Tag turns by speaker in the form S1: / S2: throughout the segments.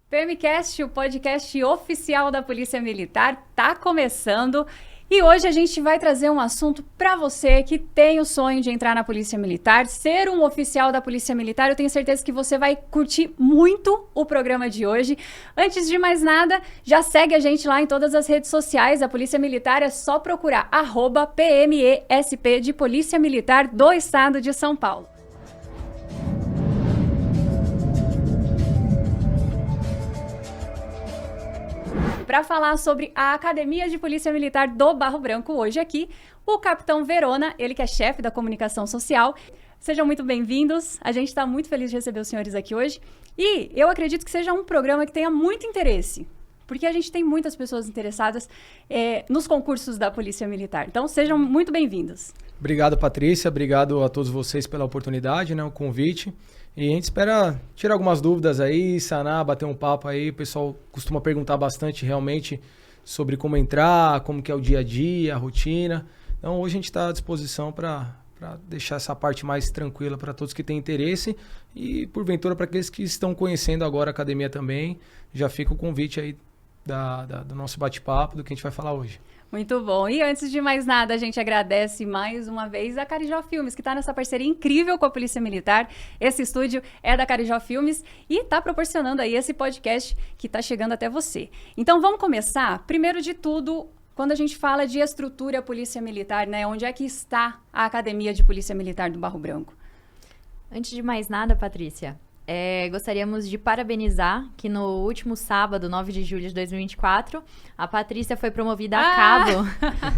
S1: PMcast, o podcast oficial da Polícia Militar, tá começando e hoje a gente vai trazer um assunto para você que tem o sonho de entrar na Polícia Militar, ser um oficial da Polícia Militar. Eu tenho certeza que você vai curtir muito o programa de hoje. Antes de mais nada, já segue a gente lá em todas as redes sociais da Polícia Militar, é só procurar @PMESP de Polícia Militar do Estado de São Paulo. Para falar sobre a Academia de Polícia Militar do Barro Branco, hoje aqui, o Capitão Verona, ele que é chefe da comunicação social. Sejam muito bem-vindos, a gente está muito feliz de receber os senhores aqui hoje. E eu acredito que seja um programa que tenha muito interesse, porque a gente tem muitas pessoas interessadas nos concursos da Polícia Militar. Então, sejam muito bem-vindos.
S2: Obrigado, Patrícia. Obrigado a todos vocês pela oportunidade, o convite. E a gente espera tirar algumas dúvidas aí, sanar, bater um papo aí. O pessoal costuma perguntar bastante realmente sobre como entrar, como que é o dia a dia, a rotina. Então hoje a gente está à disposição para deixar essa parte mais tranquila para todos que têm interesse e porventura para aqueles que estão conhecendo agora a academia também. Já fica o convite aí do nosso bate-papo, do que a gente vai falar hoje.
S1: Muito bom. E antes de mais nada, a gente agradece mais uma vez a Carijó Filmes, que está nessa parceria incrível com a Polícia Militar. Esse estúdio é da Carijó Filmes e está proporcionando aí esse podcast que está chegando até você. Então vamos começar. Primeiro de tudo, quando a gente fala de estrutura Polícia Militar, onde é que está a Academia de Polícia Militar do Barro Branco?
S3: Antes de mais nada, Patrícia, gostaríamos de parabenizar que no último sábado, 9 de julho de 2024, a Patrícia foi promovida a cabo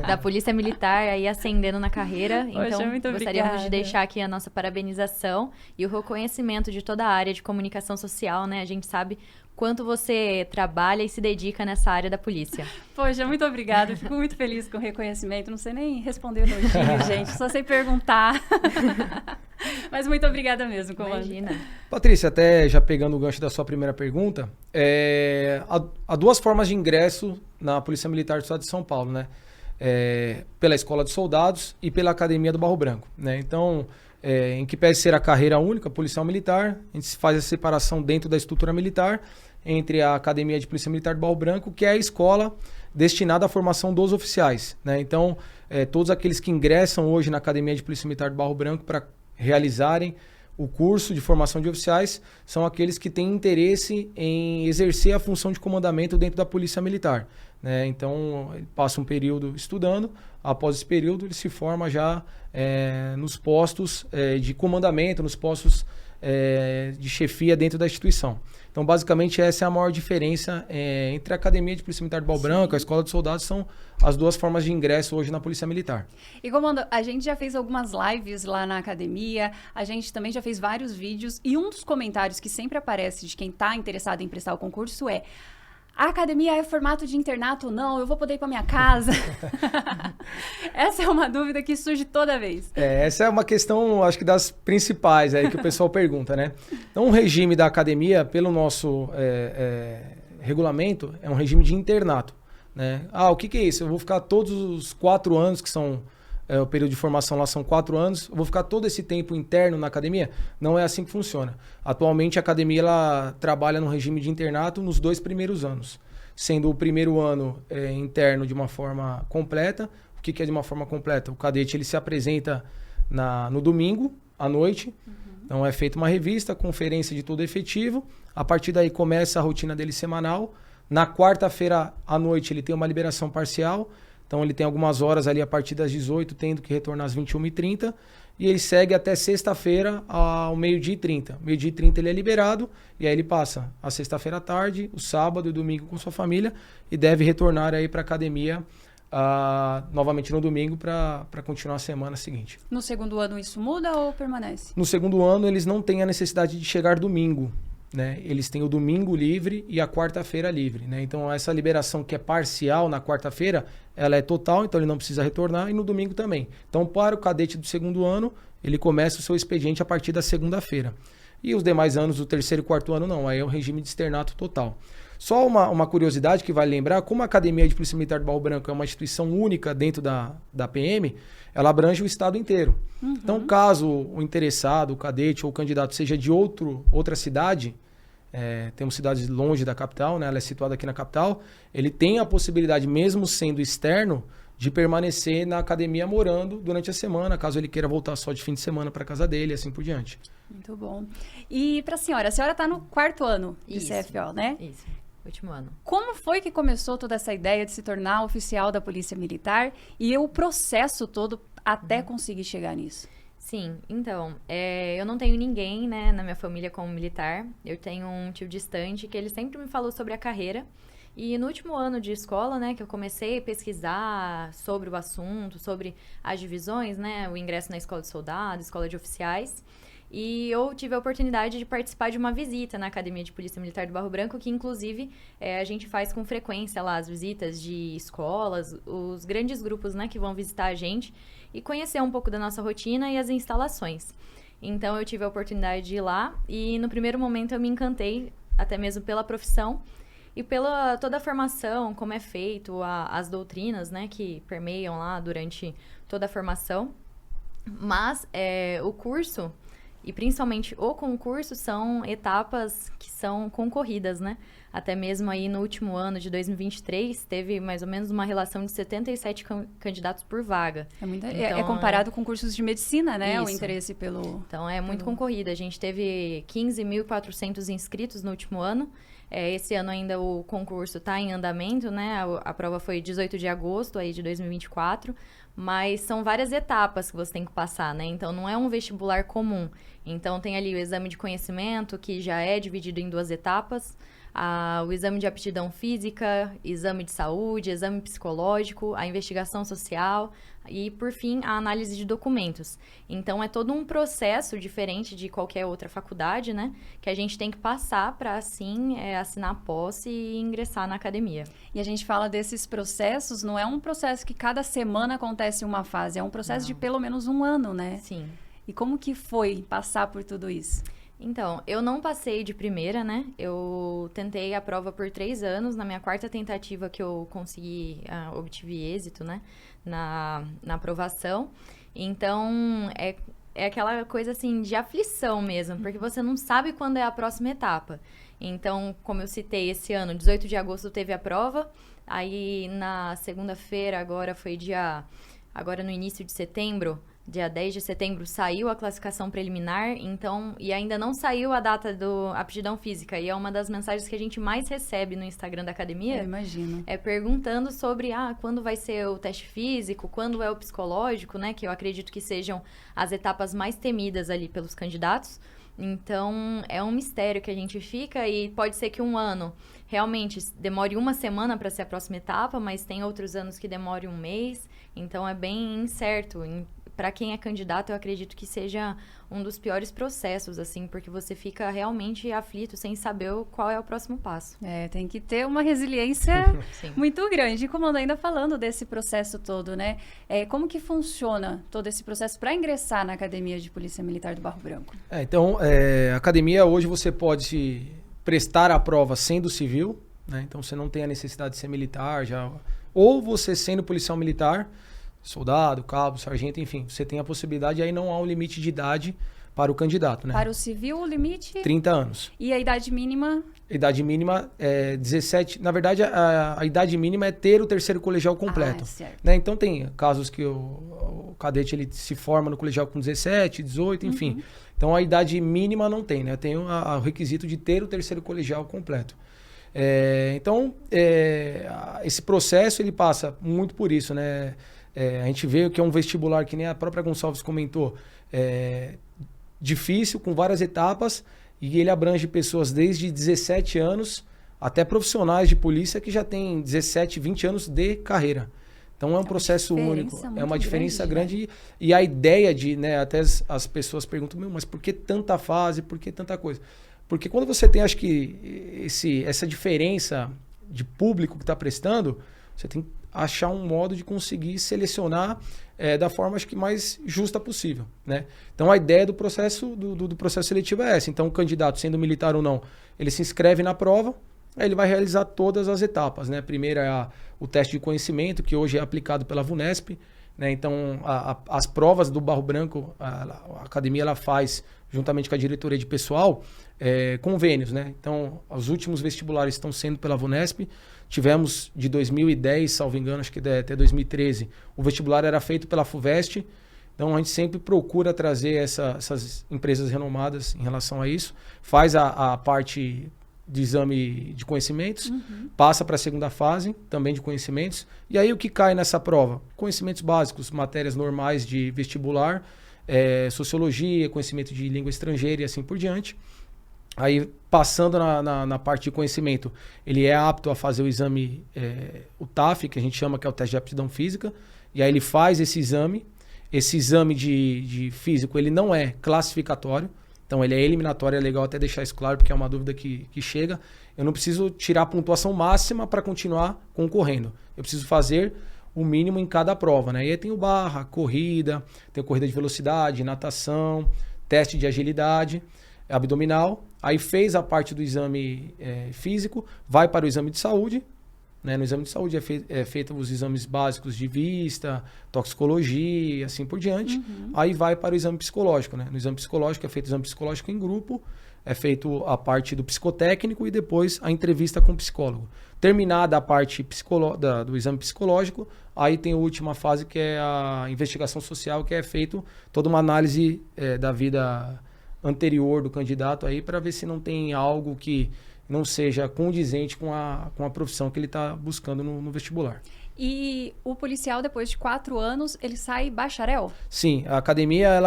S3: da Polícia Militar, aí ascendendo na carreira.
S1: Poxa,
S3: então,
S1: muito
S3: gostaríamos
S1: obrigada
S3: de deixar aqui a nossa parabenização e o reconhecimento de toda a área de comunicação social, A gente sabe quanto você trabalha e se dedica nessa área da polícia.
S1: Poxa, muito obrigada. Fico muito feliz com o reconhecimento. Não sei nem responder nojinho, gente. Só sei perguntar. Mas muito obrigada mesmo, comandante.
S3: Imagina.
S2: Patrícia, até já pegando o gancho da sua primeira pergunta, há duas formas de ingresso na Polícia Militar do Estado de São Paulo, pela Escola de Soldados e pela Academia do Barro Branco, Então, em que pese ser a carreira única, policial militar, a gente faz a separação dentro da estrutura militar entre a Academia de Polícia Militar do Barro Branco, que é a escola destinada à formação dos oficiais, Então, todos aqueles que ingressam hoje na Academia de Polícia Militar do Barro Branco para realizarem o curso de formação de oficiais são aqueles que têm interesse em exercer a função de comandamento dentro da Polícia Militar. Então, ele passa um período estudando, após esse período ele se forma já nos postos de comandamento, nos postos de chefia dentro da instituição. Então, basicamente, essa é a maior diferença entre a Academia de Polícia Militar do Barro Branco e a Escola de Soldados, são as duas formas de ingresso hoje na Polícia Militar.
S1: E, comando, a gente já fez algumas lives lá na academia, a gente também já fez vários vídeos, e um dos comentários que sempre aparece de quem está interessado em prestar o concurso é: a academia é formato de internato ou não? Eu vou poder ir para minha casa? Essa é uma dúvida que surge toda vez.
S2: Essa é uma questão, acho que das principais aí que o pessoal pergunta, Então, o regime da academia, pelo nosso regulamento, é um regime de internato, o que é isso? Eu vou ficar todos os 4 anos, que são o período de formação lá são 4 anos, eu vou ficar todo esse tempo interno na academia? Não é assim que funciona. Atualmente a academia ela trabalha no regime de internato nos 2 primeiros anos, sendo o primeiro ano interno de uma forma completa. O que é de uma forma completa? O cadete ele se apresenta no domingo à noite, então é feita uma revista, conferência de todo efetivo, a partir daí começa a rotina dele semanal. Na quarta-feira à noite ele tem uma liberação parcial. Então ele tem algumas horas ali a partir das 18, tendo que retornar às 21h30, e ele segue até sexta-feira ao 12h30. Meio-dia e 30 ele é liberado, e aí ele passa a sexta-feira à tarde, o sábado e o domingo com sua família, e deve retornar aí para a academia novamente no domingo para continuar a semana seguinte.
S1: No segundo ano isso muda ou permanece?
S2: No segundo ano eles não têm a necessidade de chegar domingo. Eles têm o domingo livre e a quarta-feira livre, Então essa liberação que é parcial na quarta-feira, ela é total, então ele não precisa retornar, e no domingo também. Então, para o cadete do segundo ano, ele começa o seu expediente a partir da segunda-feira. E os demais anos, do terceiro e quarto ano, não, aí é um regime de externato total. Só uma curiosidade que vale lembrar: como a Academia de Polícia Militar do Barro Branco é uma instituição única dentro da PM, ela abrange o estado inteiro. Então, caso o interessado, o cadete ou o candidato seja de outra cidade, temos cidades longe da capital, né? Ela é situada aqui na capital, ele tem a possibilidade, mesmo sendo externo, de permanecer na academia morando durante a semana, caso ele queira voltar só de fim de semana para casa dele e assim por diante.
S1: Muito bom. E para a senhora está no 4º ano de CFO, né?
S3: Isso, último ano.
S1: Como foi que começou toda essa ideia de se tornar oficial da Polícia Militar e o processo todo até conseguir chegar nisso?
S3: Sim, então, eu não tenho ninguém, né, na minha família como militar. Eu tenho um tio distante que ele sempre me falou sobre a carreira. E no último ano de escola, né, que eu comecei a pesquisar sobre o assunto, sobre as divisões, né, o ingresso na escola de soldado, escola de oficiais, e eu tive a oportunidade de participar de uma visita na Academia de Polícia Militar do Barro Branco, que inclusive a gente faz com frequência lá as visitas de escolas, os grandes grupos, né, que vão visitar a gente e conhecer um pouco da nossa rotina e as instalações. Então eu tive a oportunidade de ir lá e no primeiro momento eu me encantei, até mesmo pela profissão, e pela toda a formação, como é feito, as doutrinas, né, que permeiam lá durante toda a formação. Mas o curso, e principalmente o concurso, são etapas que são concorridas, né? Até mesmo aí no último ano de 2023, teve mais ou menos uma relação de 77 candidatos por vaga.
S1: É comparado com cursos de medicina, né? Isso. O interesse pelo...
S3: Então, é muito concorrida. A gente teve 15.400 inscritos no último ano. Esse ano ainda o concurso está em andamento, né? A prova foi 18 de agosto aí de 2024, mas são várias etapas que você tem que passar, né? Então, não é um vestibular comum. Então, tem ali o exame de conhecimento, que já é dividido em 2 etapas, o exame de aptidão física, exame de saúde, exame psicológico, a investigação social e, por fim, a análise de documentos. Então, é todo um processo diferente de qualquer outra faculdade, né? Que a gente tem que passar para, assim, assinar a posse e ingressar na academia.
S1: E a gente fala desses processos, não é um processo que cada semana acontece uma fase, é um processo de pelo menos um ano, né?
S3: Sim.
S1: E como que foi passar por tudo isso?
S3: Então, eu não passei de primeira, né? Eu tentei a prova por 3 anos. Na minha 4ª tentativa que eu consegui, obtive êxito, né? Na aprovação. Então, é aquela coisa, assim, de aflição mesmo. Porque você não sabe quando é a próxima etapa. Então, como eu citei, esse ano, 18 de agosto, teve a prova. Aí, na segunda-feira, agora no início de setembro... Dia 10 de setembro saiu a classificação preliminar, então, e ainda não saiu a data do aptidão física. E é uma das mensagens que a gente mais recebe no Instagram da academia.
S1: Eu imagino.
S3: Perguntando sobre quando vai ser o teste físico, quando é o psicológico, né? Que eu acredito que sejam as etapas mais temidas ali pelos candidatos. Então, é um mistério que a gente fica e pode ser que um ano realmente demore 1 semana para ser a próxima etapa, mas tem outros anos que demore 1 mês. Então, é bem incerto. Para quem é candidato, eu acredito que seja um dos piores processos, assim, porque você fica realmente aflito sem saber qual é o próximo passo.
S1: Tem que ter uma resiliência muito grande. E, comando, ainda falando desse processo todo, né? Como que funciona todo esse processo para ingressar na Academia de Polícia Militar do Barro Branco?
S2: Então, a academia, hoje você pode prestar a prova sendo civil, né? Então, você não tem a necessidade de ser militar, ou você sendo policial militar, soldado, cabo, sargento, enfim, você tem a possibilidade, aí não há um limite de idade para o candidato, né?
S1: Para o civil, o limite?
S2: 30 anos.
S1: E a idade mínima?
S2: A idade mínima é 17. Na verdade, a idade mínima é ter o 3º colegial completo.
S1: Certo.
S2: Né? Então, tem casos que o cadete ele se forma no colegial com 17, 18, enfim. Então, a idade mínima não tem, né? Tem o requisito de ter o 3º colegial completo. Então, esse processo, ele passa muito por isso, né? A gente vê que é um vestibular, que nem a própria Gonçalves comentou, difícil, com várias etapas, e ele abrange pessoas desde 17 anos até profissionais de polícia que já têm 17, 20 anos de carreira. Então é um processo único, é uma diferença grande. Né? E a ideia de, né, até as pessoas perguntam, mas por que tanta fase, por que tanta coisa? Porque quando você tem, acho que, essa diferença de público que está prestando, você tem que achar um modo de conseguir selecionar da forma, acho que, mais justa possível, né? Então, a ideia do processo do processo seletivo é essa. Então, o candidato, sendo militar ou não, ele se inscreve na prova, aí ele vai realizar todas as etapas, né? Primeiro é o teste de conhecimento, que hoje é aplicado pela VUNESP, né? Então, as provas do Barro Branco, a academia ela faz, juntamente com a diretoria de pessoal, convênios, né? Então, os últimos vestibulares estão sendo pela VUNESP. Tivemos de 2010, salvo engano, acho que até 2013, o vestibular era feito pela FUVEST. Então, a gente sempre procura trazer essas empresas renomadas em relação a isso. Faz a parte de exame de conhecimentos, passa para a segunda fase, também de conhecimentos. E aí, o que cai nessa prova? Conhecimentos básicos, matérias normais de vestibular, sociologia, conhecimento de língua estrangeira e assim por diante. Aí, passando na parte de conhecimento, ele é apto a fazer o exame, o TAF, que a gente chama que é o teste de aptidão física. E aí, ele faz esse exame. Esse exame de físico, ele não é classificatório, então ele é eliminatório, é legal até deixar isso claro, porque é uma dúvida que chega. Eu não preciso tirar a pontuação máxima para continuar concorrendo. Eu preciso fazer o mínimo em cada prova, né? E aí tem o barra, corrida, tem corrida de velocidade, natação, teste de agilidade, abdominal. Aí fez a parte do exame físico, vai para o exame de saúde. Né? No exame de saúde é feito os exames básicos de vista, toxicologia, assim por diante. Aí vai para o exame psicológico. Né? No exame psicológico é feito o exame psicológico em grupo, é feito a parte do psicotécnico e depois a entrevista com o psicólogo. Terminada a parte do exame psicológico, aí tem a última fase que é a investigação social, que é feito toda uma análise da vida anterior do candidato aí para ver se não tem algo que não seja condizente com a profissão que ele está buscando no vestibular.
S1: E o policial, depois de 4 anos, ele sai bacharel?
S2: Sim, a academia,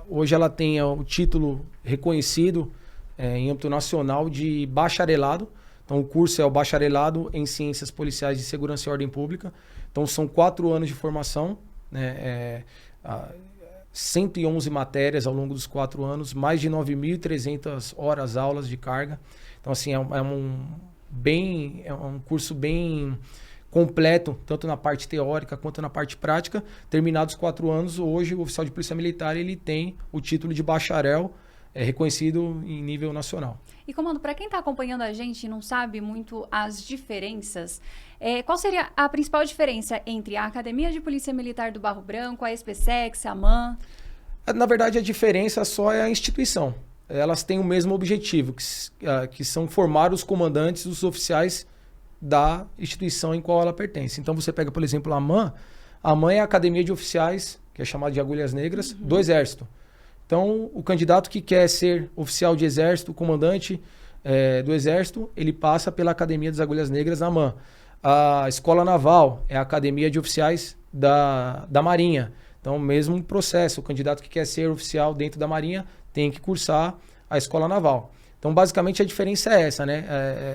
S2: hoje ela tem o título reconhecido em âmbito nacional de bacharelado. Então, o curso é o bacharelado em Ciências Policiais de Segurança e Ordem Pública. Então, são 4 anos de formação, né? 111 matérias ao longo dos 4 anos, mais de 9.300 horas aulas de carga. Então, assim, é um curso bem completo, tanto na parte teórica quanto na parte prática. Terminados 4 anos, hoje o oficial de polícia militar ele tem o título de bacharel reconhecido em nível nacional.
S1: E, comando, para quem está acompanhando a gente e não sabe muito as diferenças, qual seria a principal diferença entre a Academia de Polícia Militar do Barro Branco, a SPSEX, a MAN?
S2: Na verdade, a diferença só é a instituição. Elas têm o mesmo objetivo, que são formar os comandantes, os oficiais da instituição em qual ela pertence. Então, você pega, por exemplo, a MAN é a Academia de Oficiais, que é chamada de Agulhas Negras, do Exército. Então, o candidato que quer ser oficial de Exército, comandante do Exército, ele passa pela Academia das Agulhas Negras, a MAN. A Escola Naval é a Academia de Oficiais da Marinha. Então, mesmo processo, o candidato que quer ser oficial dentro da Marinha tem que cursar a Escola Naval. Então, basicamente, a diferença é essa, né?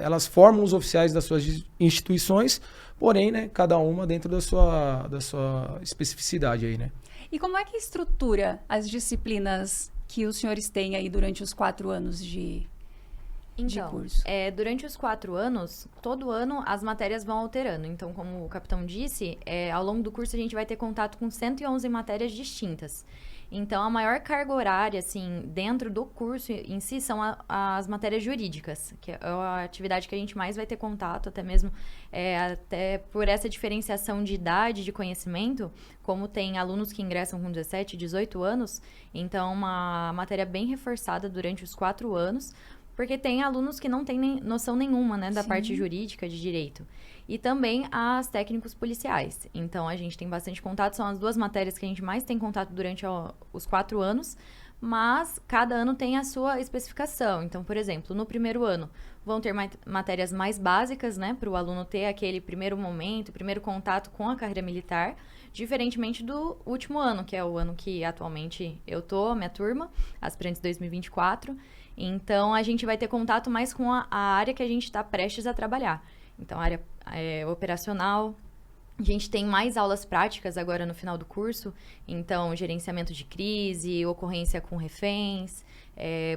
S2: Elas formam os oficiais das suas instituições, porém, né, cada uma dentro da sua especificidade aí, né?
S1: E como é que estrutura as disciplinas que os senhores têm aí durante os 4 anos de curso?
S3: Durante os 4 anos, todo ano as matérias vão alterando. Então, como o capitão disse, ao longo do curso a gente vai ter contato com 111 matérias distintas. Então, a maior carga horária, assim, dentro do curso em si são as matérias jurídicas, que é a atividade que a gente mais vai ter contato, até mesmo até por essa diferenciação de idade, de conhecimento, como tem alunos que ingressam com 17, 18 anos, então uma matéria bem reforçada durante os 4 anos, porque tem alunos que não têm noção nenhuma, né, da parte jurídica de direito. E também as técnicos policiais. Então, a gente tem bastante contato, são as 2 matérias que a gente mais tem contato durante os 4 anos, mas cada ano tem a sua especificação. Então, por exemplo, no primeiro ano, vão ter matérias mais básicas, né, para o aluno ter aquele primeiro momento, primeiro contato com a carreira militar, diferentemente do último ano, que é o ano que atualmente eu tô, minha turma, aspirantes 2024. Então, a gente vai ter contato mais com a área que a gente está prestes a trabalhar. Então, a área operacional. A gente tem mais aulas práticas agora no final do curso. Então, gerenciamento de crise, ocorrência com reféns,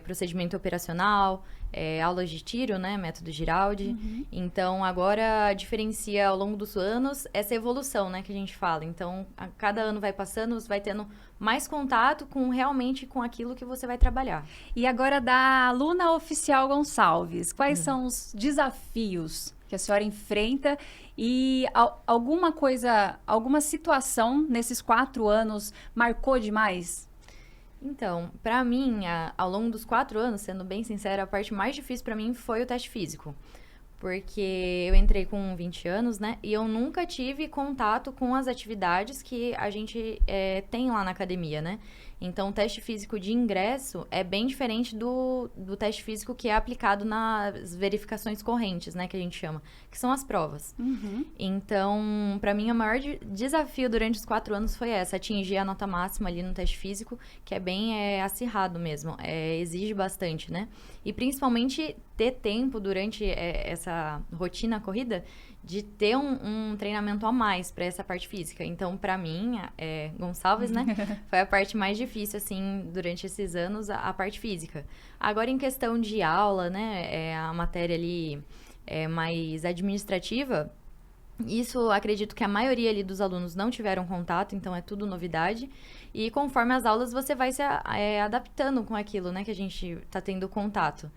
S3: procedimento operacional, aulas de tiro, né, método Giraldi. Então, agora diferencia ao longo dos anos essa evolução, né, que a gente fala. Então, a cada ano vai passando, você vai tendo mais contato realmente com aquilo que você vai trabalhar.
S1: E agora da aluna oficial Gonçalves, quais são os desafios que a senhora enfrenta e alguma situação nesses 4 anos marcou demais?
S3: Então, pra mim, ao longo dos 4 anos, sendo bem sincera, a parte mais difícil pra mim foi o teste físico. Porque eu entrei com 20 anos, né? E eu nunca tive contato com as atividades que a gente tem lá na academia, né? Então, o teste físico de ingresso é bem diferente do teste físico que é aplicado nas verificações correntes, né? Que a gente chama, que são as provas. Então, para mim, o maior desafio durante os 4 anos foi atingir a nota máxima ali no teste físico, que é bem acirrado mesmo, exige bastante, né? E principalmente ter tempo durante essa rotina corrida de ter um treinamento a mais para essa parte física. Então, para mim, Gonçalves, né, foi a parte mais difícil, assim, durante esses anos, a parte física. Agora, em questão de aula, né, a matéria ali mais administrativa, isso acredito que a maioria ali dos alunos não tiveram contato, então é tudo novidade. E conforme as aulas, você vai se adaptando com aquilo, né, que a gente está tendo contato.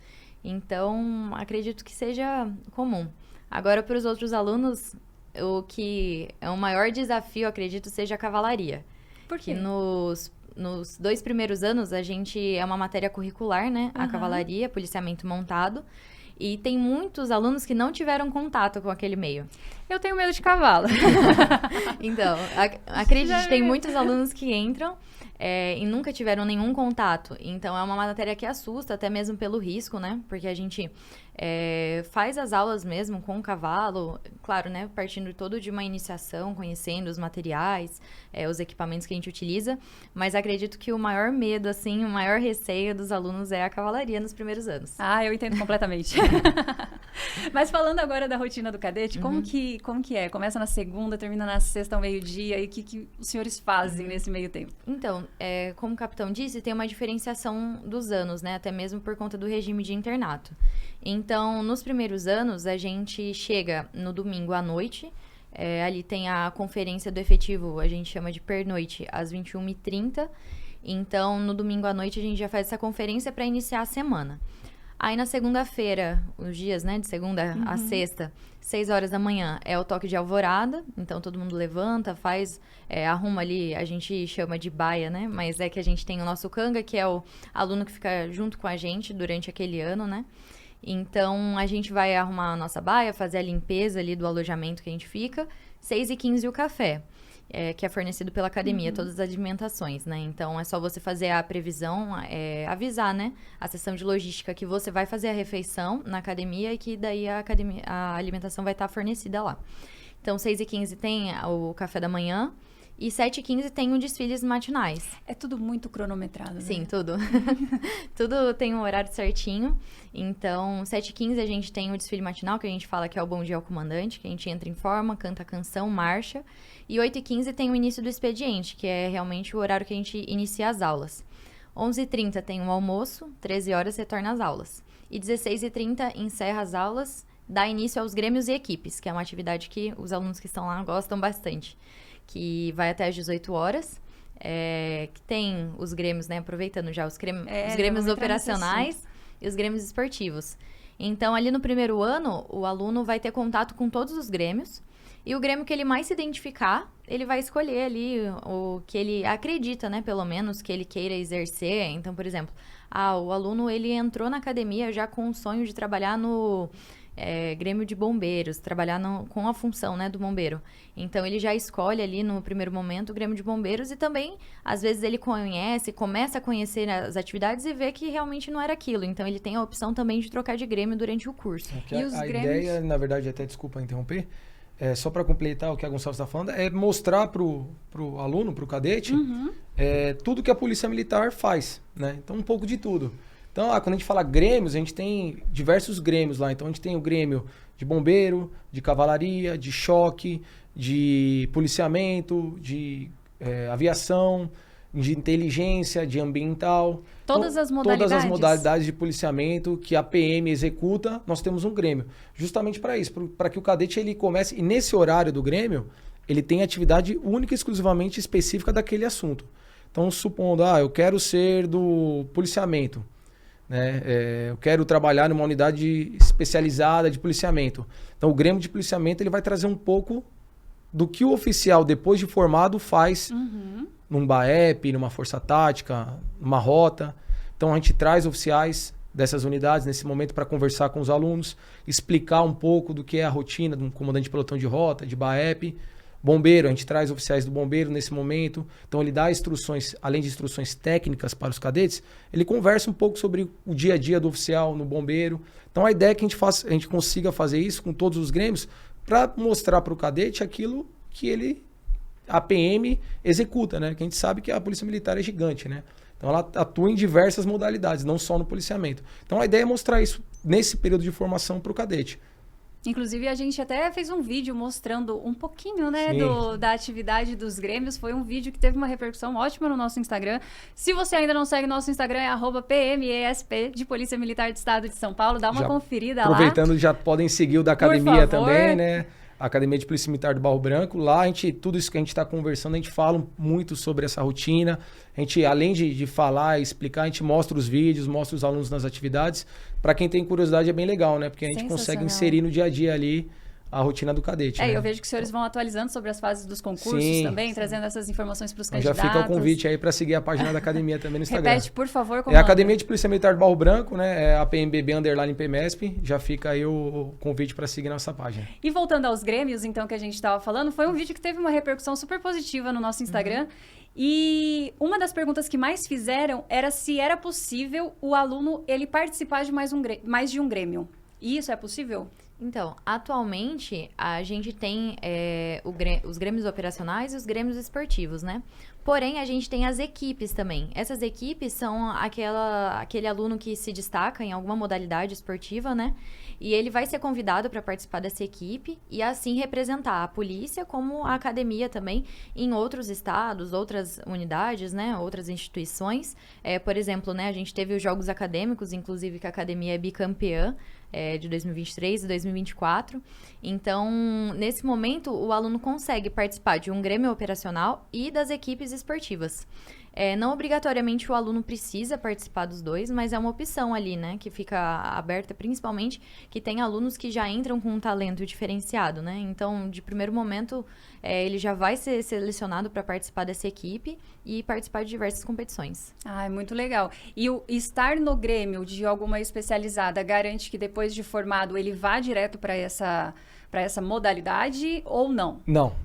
S3: Então, acredito que seja comum. Agora, para os outros alunos, o que é o maior desafio, acredito, seja a cavalaria.
S1: Por quê?
S3: Que nos 2 primeiros anos, a gente é uma matéria curricular, né? A cavalaria, policiamento montado. E tem muitos alunos que não tiveram contato com aquele meio.
S1: Eu tenho medo de cavalo.
S3: Então, acredite, tem muitos alunos que entram e nunca tiveram nenhum contato. Então, é uma matéria que assusta, até mesmo pelo risco, né? Porque a gente faz as aulas mesmo com o cavalo, claro, né? Partindo todo de uma iniciação, conhecendo os materiais, os equipamentos que a gente utiliza. Mas acredito que o maior medo, assim, o maior receio dos alunos é a cavalaria nos primeiros anos.
S1: Ah, eu entendo completamente. Mas falando agora da rotina do cadete, como que é? Começa na segunda, termina na sexta ao meio-dia, e o que os senhores fazem nesse meio tempo?
S3: Então, como o capitão disse, tem uma diferenciação dos anos, né? Até mesmo por conta do regime de internato. Então, nos primeiros anos, a gente chega no domingo à noite, ali tem a conferência do efetivo, a gente chama de pernoite, às 21h30. Então, no domingo à noite, a gente já faz essa conferência para iniciar a semana. Aí, na segunda-feira, os dias, né, de segunda a sexta, 6 horas da manhã, é o toque de alvorada. Então, todo mundo levanta, faz, arruma ali, a gente chama de baia, né? Mas é que a gente tem o nosso canga, que é o aluno que fica junto com a gente durante aquele ano, né? Então, a gente vai arrumar a nossa baia, fazer a limpeza ali do alojamento que a gente fica. 6h15 o café, que é fornecido pela academia, todas as alimentações, né? Então, é só você fazer a previsão, avisar, né? A seção de logística que você vai fazer a refeição na academia e que daí a alimentação vai estar fornecida lá. Então, 6h15 tem o café da manhã. E 7h15 tem os desfiles matinais.
S1: É tudo muito cronometrado, né?
S3: Sim, tudo. Tudo tem um horário certinho. Então, 7h15 a gente tem o desfile matinal, que a gente fala que é o Bom Dia ao Comandante, que a gente entra em forma, canta a canção, marcha. E 8h15 tem o início do expediente, que é realmente o horário que a gente inicia as aulas. 11h30 tem o almoço, 13 horas retorna às aulas. E 16h30 encerra as aulas, dá início aos grêmios e equipes, que é uma atividade que os alunos que estão lá gostam bastante. Que vai até às 18 horas, que tem os grêmios, né? Aproveitando já os grêmios operacionais e os grêmios esportivos. Então, ali no primeiro ano, o aluno vai ter contato com todos os grêmios. E o grêmio que ele mais se identificar, ele vai escolher ali o que ele acredita, né? Pelo menos, que ele queira exercer. Então, por exemplo, o aluno ele entrou na academia já com o sonho de trabalhar no grêmio de bombeiros, trabalhar com a função, né, do bombeiro. Então, ele já escolhe ali no primeiro momento o grêmio de bombeiros e também, às vezes, ele começa a conhecer as atividades e vê que realmente não era aquilo. Então, ele tem a opção também de trocar de grêmio durante o curso.
S2: E a ideia, na verdade, até desculpa interromper, só para completar o que a Gonçalves está falando, é mostrar pro aluno, pro cadete, tudo que a Polícia Militar faz, né? Então, um pouco de tudo. Então, quando a gente fala grêmios, a gente tem diversos grêmios lá. Então, a gente tem o grêmio de bombeiro, de cavalaria, de choque, de policiamento, de aviação, de inteligência, de ambiental.
S1: Todas
S2: Então,
S1: as modalidades?
S2: Todas as modalidades de policiamento que a PM executa, nós temos um grêmio. Justamente para isso, para que o cadete ele comece, e nesse horário do grêmio, ele tem atividade única e exclusivamente específica daquele assunto. Então, supondo, eu quero ser do policiamento, né? Eu quero trabalhar numa unidade especializada de policiamento. Então, o grêmio de policiamento ele vai trazer um pouco do que o oficial, depois de formado, faz num BAEP, numa força tática, numa rota. Então, a gente traz oficiais dessas unidades nesse momento para conversar com os alunos, explicar um pouco do que é a rotina de um comandante de pelotão de rota, de BAEP. Bombeiro, a gente traz oficiais do bombeiro nesse momento. Então, ele dá instruções, além de instruções técnicas para os cadetes, ele conversa um pouco sobre o dia a dia do oficial no bombeiro. Então, a ideia é que a gente consiga fazer isso com todos os grêmios para mostrar para o cadete aquilo que a PM executa, né? Que a gente sabe que a Polícia Militar é gigante, né? Então, ela atua em diversas modalidades, não só no policiamento. Então, a ideia é mostrar isso nesse período de formação para o cadete.
S1: Inclusive, a gente até fez um vídeo mostrando um pouquinho, né, da atividade dos grêmios. Foi um vídeo que teve uma repercussão ótima no nosso Instagram. Se você ainda não segue nosso Instagram, é @PMESP, de Polícia Militar do Estado de São Paulo. Dá uma conferida lá.
S2: Aproveitando, já podem seguir o da academia também, né? A Academia de Polícia Militar do Barro Branco. Lá, tudo isso que a gente está conversando, a gente fala muito sobre essa rotina. A gente, além de falar e explicar, a gente mostra os vídeos, mostra os alunos nas atividades. Para quem tem curiosidade, é bem legal, né? Porque a gente consegue inserir no dia a dia ali a rotina do cadete.
S1: Eu vejo que os senhores vão atualizando sobre as fases dos concursos também, trazendo essas informações para os candidatos.
S2: Já fica o convite aí para seguir a página da academia também no Instagram.
S1: Repete, por favor,
S2: É a Academia de Polícia Militar do Barro Branco, né? É a PMBB_PMESP. Já fica aí o convite para seguir nossa página.
S1: E voltando aos grêmios, então, que a gente estava falando, foi um vídeo que teve uma repercussão super positiva no nosso Instagram. E uma das perguntas que mais fizeram era se era possível o aluno ele participar de mais de um grêmio. E isso é possível?
S3: Então, atualmente, a gente tem os grêmios operacionais e os grêmios esportivos, né? Porém, a gente tem as equipes também. Essas equipes são aquele aluno que se destaca em alguma modalidade esportiva, né? E ele vai ser convidado para participar dessa equipe e assim representar a polícia como a academia também em outros estados, outras unidades, né? Outras instituições. Por exemplo, né? A gente teve os Jogos Acadêmicos, inclusive que a academia é bicampeã de 2023 e 2024. Então, nesse momento, o aluno consegue participar de um grêmio operacional e das equipes esportivas. Não obrigatoriamente o aluno precisa participar dos dois, mas é uma opção ali, né? Que fica aberta, principalmente que tem alunos que já entram com um talento diferenciado, né? Então, de primeiro momento, ele já vai ser selecionado para participar dessa equipe e participar de diversas competições.
S1: Ah, é muito legal. E o estar no grêmio de alguma especializada garante que depois de formado ele vá direto para essa modalidade ou não?
S2: Não.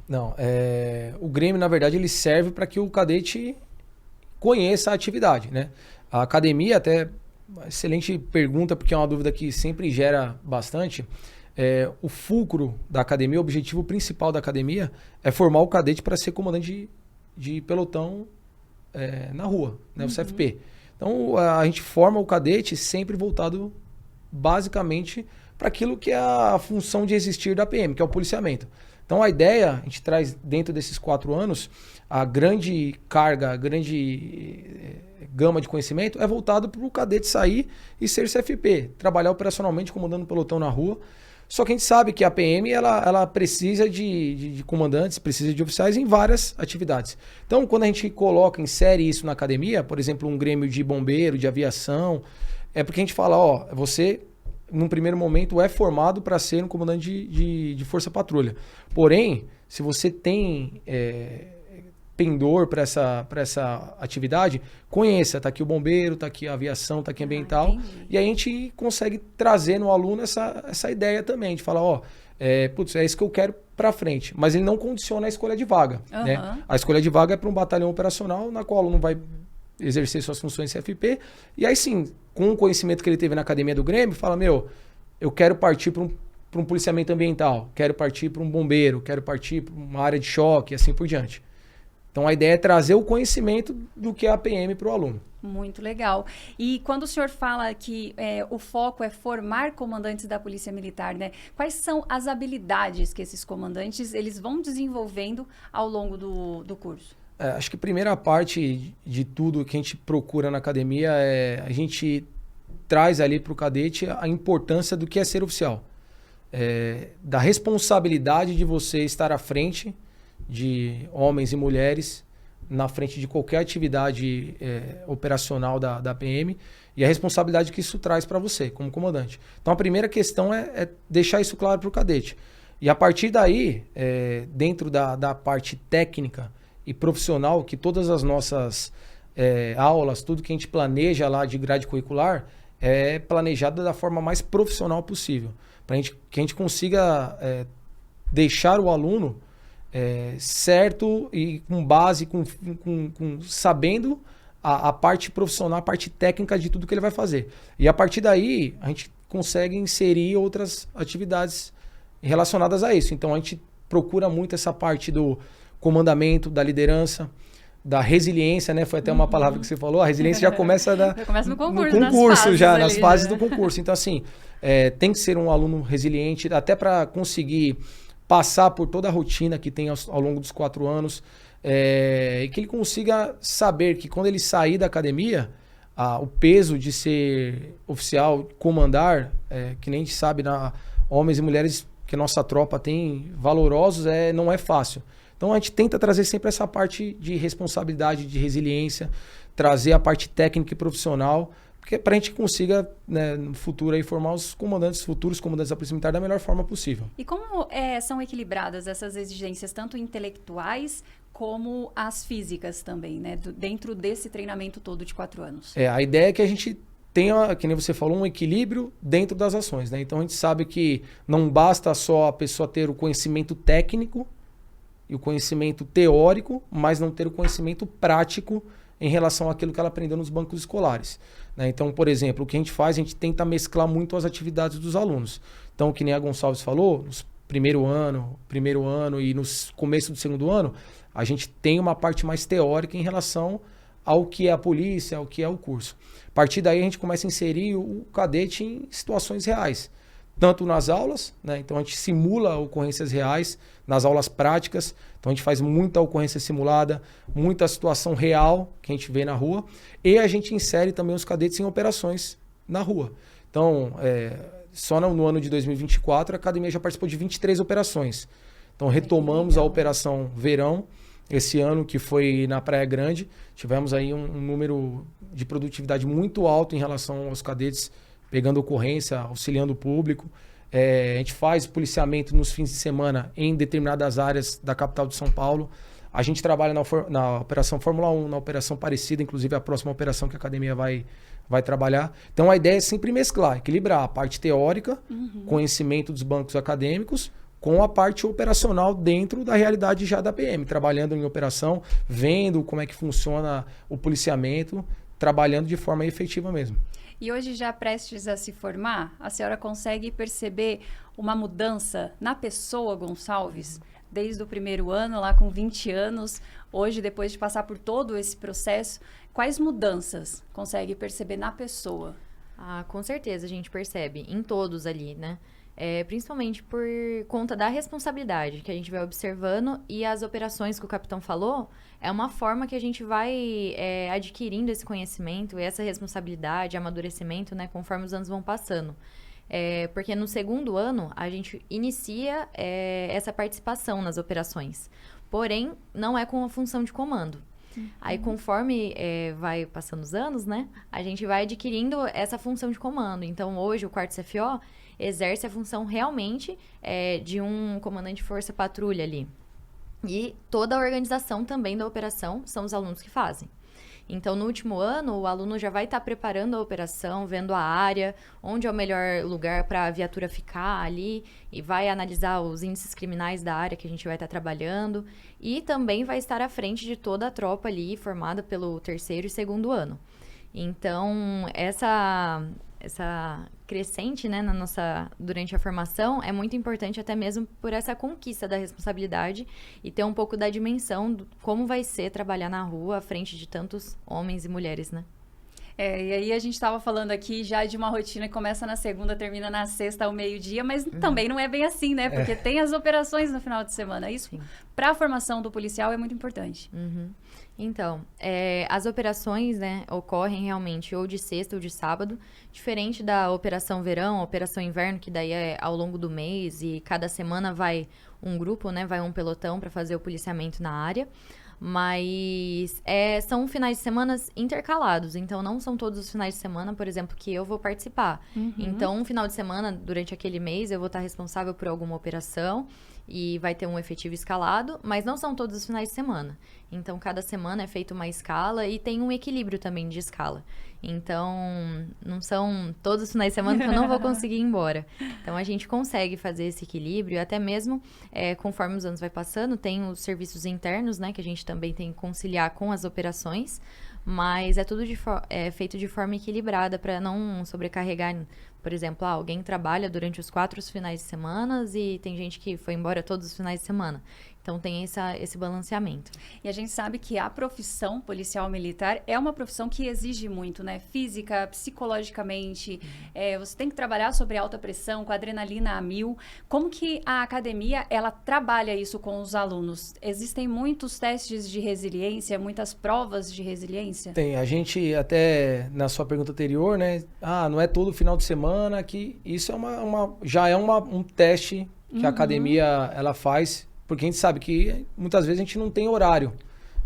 S2: O grêmio, na verdade, ele serve para que o cadete conheça a atividade, né? A academia, até, excelente pergunta, porque é uma dúvida que sempre gera bastante. O fulcro da academia, o objetivo principal da academia é formar o cadete para ser comandante de pelotão na rua, né? O CFP. Então, a gente forma o cadete sempre voltado basicamente para aquilo que é a função de existir da PM, que é o policiamento. Então, a ideia, a gente traz dentro desses 4 anos, a grande carga, a grande gama de conhecimento é voltado para o cadete sair e ser CFP, trabalhar operacionalmente comandando pelotão na rua. Só que a gente sabe que a PM ela precisa de comandantes, precisa de oficiais em várias atividades. Então, quando a gente insere isso na academia, por exemplo, um grêmio de bombeiro, de aviação, é porque a gente fala, você, num primeiro momento, é formado para ser um comandante de força patrulha. Porém, se você tem pendor para essa atividade, conheça, tá aqui o bombeiro, tá aqui a aviação, tá aqui a ambiental, e aí a gente consegue trazer no aluno essa ideia também, de falar, é isso que eu quero para frente, mas ele não condiciona a escolha de vaga, né? A escolha de vaga é para um batalhão operacional, na qual o aluno vai exercer suas funções CFP, e aí sim, com o conhecimento que ele teve na academia do Grêmio, fala, eu quero partir para um policiamento ambiental, quero partir para um bombeiro, quero partir para uma área de choque, e assim por diante. Então, a ideia é trazer o conhecimento do que é a PM para o aluno.
S1: Muito legal. E quando o senhor fala que o foco é formar comandantes da Polícia Militar, né? Quais são as habilidades que esses comandantes eles vão desenvolvendo ao longo do curso?
S2: Acho que a primeira parte de tudo que a gente procura na academia é a gente traz ali para o cadete a importância do que é ser oficial. Da responsabilidade de você estar à frente de homens e mulheres, na frente de qualquer atividade operacional da PM, e a responsabilidade que isso traz para você, como comandante. Então, a primeira questão é deixar isso claro para o cadete. E a partir daí, dentro da parte técnica e profissional, que todas as nossas aulas, tudo que a gente planeja lá de grade curricular, é planejado da forma mais profissional possível. Para que a gente consiga deixar o aluno certo e com base, sabendo a parte profissional, a parte técnica de tudo que ele vai fazer. E a partir daí, a gente consegue inserir outras atividades relacionadas a isso. Então, a gente procura muito essa parte do comandamento, da liderança, da resiliência, né? Foi até uma palavra que você falou. A resiliência já começa
S1: Já começa no concurso,
S2: nas fases do concurso. Então, assim, tem que ser um aluno resiliente, até para conseguir passar por toda a rotina que tem ao longo dos 4 anos, e que ele consiga saber que quando ele sair da academia, o peso de ser oficial, comandar, que nem a gente sabe, homens e mulheres que a nossa tropa tem valorosos, não é fácil. Então a gente tenta trazer sempre essa parte de responsabilidade, de resiliência, trazer a parte técnica e profissional, para a gente consiga, né, no futuro aí, formar os futuros comandantes da Polícia Militar da melhor forma possível.
S1: E como são equilibradas essas exigências, tanto intelectuais como as físicas também, né? Dentro desse treinamento todo de 4 anos.
S2: A ideia é que a gente tenha, que nem você falou, um equilíbrio dentro das ações, né? Então a gente sabe que não basta só a pessoa ter o conhecimento técnico e o conhecimento teórico, mas não ter o conhecimento prático em relação àquilo que ela aprendeu nos bancos escolares, né? Então, por exemplo, o que a gente faz, a gente tenta mesclar muito as atividades dos alunos. Então, que nem a Gonçalves falou, no primeiro ano e no começo do segundo ano, a gente tem uma parte mais teórica em relação ao que é a polícia, ao que é o curso. A partir daí, a gente começa a inserir o cadete em situações reais, tanto nas aulas, né? Então a gente simula ocorrências reais nas aulas práticas. Então a gente faz muita ocorrência simulada, muita situação real que a gente vê na rua, e a gente insere também os cadetes em operações na rua. Então, só no ano de 2024, a academia já participou de 23 operações. Então retomamos a Operação Verão esse ano, que foi na Praia Grande. Tivemos aí um número de produtividade muito alto em relação aos cadetes, pegando ocorrência, auxiliando o público. A gente faz policiamento nos fins de semana em determinadas áreas da capital de São Paulo. A gente trabalha na Operação Fórmula 1, na Operação Parecida, inclusive a próxima operação que a academia vai trabalhar. Então a ideia é sempre mesclar, equilibrar a parte teórica, conhecimento dos bancos acadêmicos, com a parte operacional dentro da realidade já da PM, trabalhando em operação, vendo como é que funciona o policiamento, trabalhando de forma efetiva mesmo.
S1: E hoje, já prestes a se formar, a senhora consegue perceber uma mudança na pessoa Gonçalves? Desde o primeiro ano, lá com 20 anos, hoje, depois de passar por todo esse processo, quais mudanças consegue perceber na pessoa?
S3: Com certeza a gente percebe, em todos ali, né? Principalmente por conta da responsabilidade que a gente vai observando, e as operações que o capitão falou, é uma forma que a gente vai adquirindo esse conhecimento e essa responsabilidade, amadurecimento, né, conforme os anos vão passando. Porque no segundo ano a gente inicia essa participação nas operações, porém não é com a função de comando. Aí, conforme vai passando os anos, né, a gente vai adquirindo essa função de comando. Então, hoje, o 4º CFO exerce a função realmente de um comandante de força patrulha ali. E toda a organização também da operação são os alunos que fazem. Então, no último ano, o aluno já vai estar preparando a operação, vendo a área, onde é o melhor lugar para a viatura ficar ali, e vai analisar os índices criminais da área que a gente vai estar trabalhando, e também vai estar à frente de toda a tropa ali, formada pelo 3º e 2º ano. Então, essa crescente, né, durante a formação é muito importante, até mesmo por essa conquista da responsabilidade e ter um pouco da dimensão de como vai ser trabalhar na rua à frente de tantos homens e mulheres, né?
S1: E aí a gente estava falando aqui já de uma rotina que começa na segunda, termina na sexta ao meio-dia, mas também não é bem assim, né? Porque tem as operações no final de semana. Isso, para a formação do policial, é muito importante.
S3: Então, as operações, né, ocorrem realmente ou de sexta ou de sábado, diferente da operação verão, operação inverno, que daí é ao longo do mês e cada semana vai um grupo, né, vai um pelotão para fazer o policiamento na área. Mas são finais de semana intercalados, então não são todos os finais de semana, por exemplo, que eu vou participar. Então, um final de semana, durante aquele mês, eu vou estar responsável por alguma operação e vai ter um efetivo escalado, mas não são todos os finais de semana. Então, cada semana é feita uma escala e tem um equilíbrio também de escala. Então, não são todos os finais de semana que eu não vou conseguir ir embora. Então, a gente consegue fazer esse equilíbrio, até mesmo conforme os anos vai passando, tem os serviços internos, né, que a gente também tem que conciliar com as operações, mas é tudo feito de forma equilibrada para não sobrecarregar. Por exemplo, alguém trabalha durante os 4 finais de semana e tem gente que foi embora todos os finais de semana. Então, tem esse balanceamento.
S1: E a gente sabe que a profissão policial militar é uma profissão que exige muito, né? Física, psicologicamente. Você tem que trabalhar sobre alta pressão, com adrenalina a 1000. Como que a academia, ela trabalha isso com os alunos? Existem muitos testes de resiliência, muitas provas de resiliência?
S2: Tem. A gente, até na sua pergunta anterior, né? Não é todo final de semana que... Isso já é um teste que a academia ela faz. Porque a gente sabe que muitas vezes a gente não tem horário.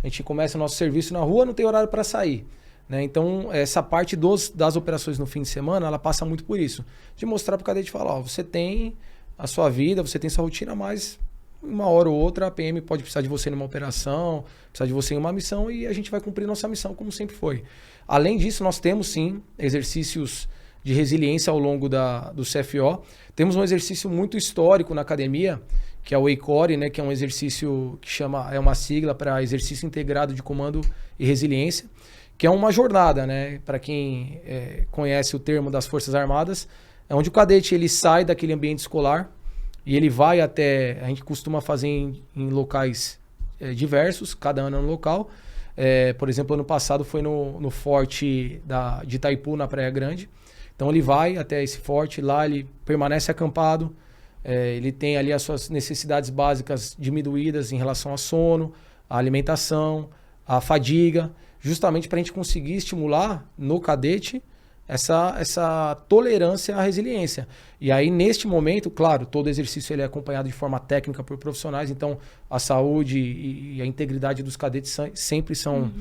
S2: A gente começa o nosso serviço na rua, não tem horário para sair. Né? Então, essa parte das operações no fim de semana, ela passa muito por isso. De mostrar para o cadete e falar, você tem a sua vida, você tem sua rotina, mas uma hora ou outra a PM pode precisar de você numa operação, precisar de você em uma missão e a gente vai cumprir nossa missão como sempre foi. Além disso, nós temos sim exercícios de resiliência ao longo do CFO. Temos um exercício muito histórico na academia, que é o EICORE, né, que é um exercício que é uma sigla para Exercício Integrado de Comando e Resiliência, que é uma jornada, né, para quem conhece o termo das Forças Armadas, é onde o cadete ele sai daquele ambiente escolar e ele vai até, a gente costuma fazer em locais diversos, cada ano é um local. Por exemplo, ano passado foi no forte de Itaipu, na Praia Grande. Então ele vai até esse forte, lá ele permanece acampado, ele tem ali as suas necessidades básicas diminuídas em relação ao sono, à alimentação, à fadiga, justamente para a gente conseguir estimular no cadete essa tolerância à resiliência. E aí, neste momento, claro, todo exercício ele é acompanhado de forma técnica por profissionais, então a saúde e a integridade dos cadetes sempre são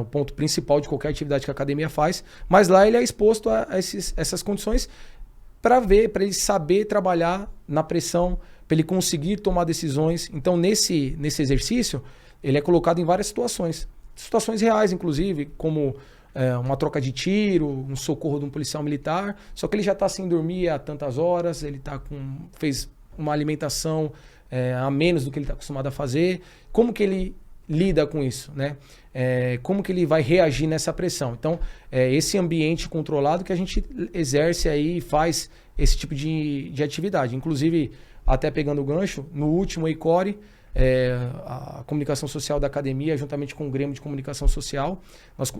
S2: o ponto principal de qualquer atividade que a academia faz, mas lá ele é exposto a essas condições para ele saber trabalhar na pressão, para ele conseguir tomar decisões. Então, nesse exercício, ele é colocado em várias situações reais, inclusive, como uma troca de tiro, um socorro de um policial militar, só que ele já está sem dormir há tantas horas, ele fez uma alimentação a menos do que ele está acostumado a fazer. Como que ele lida com isso, né? Como que ele vai reagir nessa pressão? Então, esse ambiente controlado que a gente exerce aí e faz esse tipo de atividade. Inclusive, até pegando o gancho, no último EICORE, a comunicação social da academia, juntamente com o Grêmio de Comunicação Social,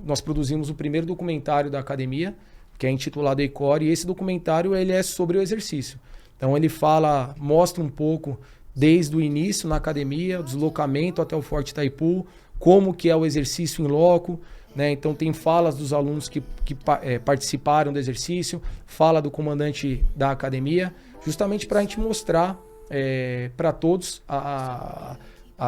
S2: nós produzimos o primeiro documentário da academia, que é intitulado EICORE, e esse documentário ele é sobre o exercício. Então, ele mostra um pouco desde o início na academia, o deslocamento até o Forte Itaipu, como que é o exercício em loco, né? Então tem falas dos alunos que participaram do exercício, fala do comandante da academia, justamente para a gente mostrar para todos a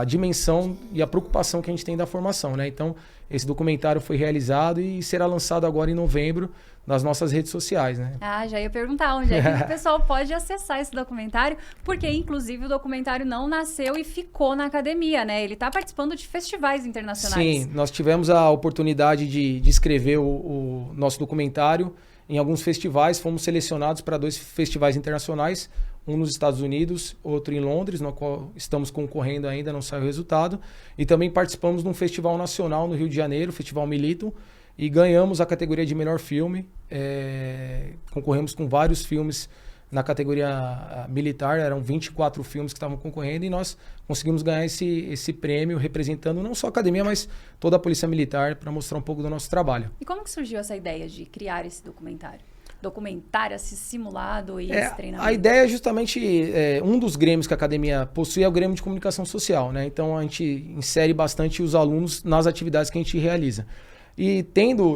S2: dimensão e a preocupação que a gente tem da formação, né? Então esse documentário foi realizado e será lançado agora em novembro nas nossas redes sociais, né?
S1: Já ia perguntar onde é que o pessoal pode acessar esse documentário, porque inclusive o documentário não nasceu e ficou na academia, né? Ele está participando de festivais internacionais.
S2: Sim, nós tivemos a oportunidade de escrever o nosso documentário em alguns festivais, fomos selecionados para 2 festivais internacionais, um nos Estados Unidos, outro em Londres, no qual estamos concorrendo ainda, não saiu o resultado, e também participamos de um festival nacional no Rio de Janeiro, o Festival Milito, e ganhamos a categoria de melhor filme. Concorremos com vários filmes na categoria militar, eram 24 filmes que estavam concorrendo e nós conseguimos ganhar esse prêmio representando não só a academia, mas toda a Polícia Militar para mostrar um pouco do nosso trabalho.
S1: E como que surgiu essa ideia de criar esse documentário? Documentar esse simulado e esse treinamento?
S2: A ideia é justamente, um dos grêmios que a academia possui é o Grêmio de Comunicação Social, né? Então a gente insere bastante os alunos nas atividades que a gente realiza. E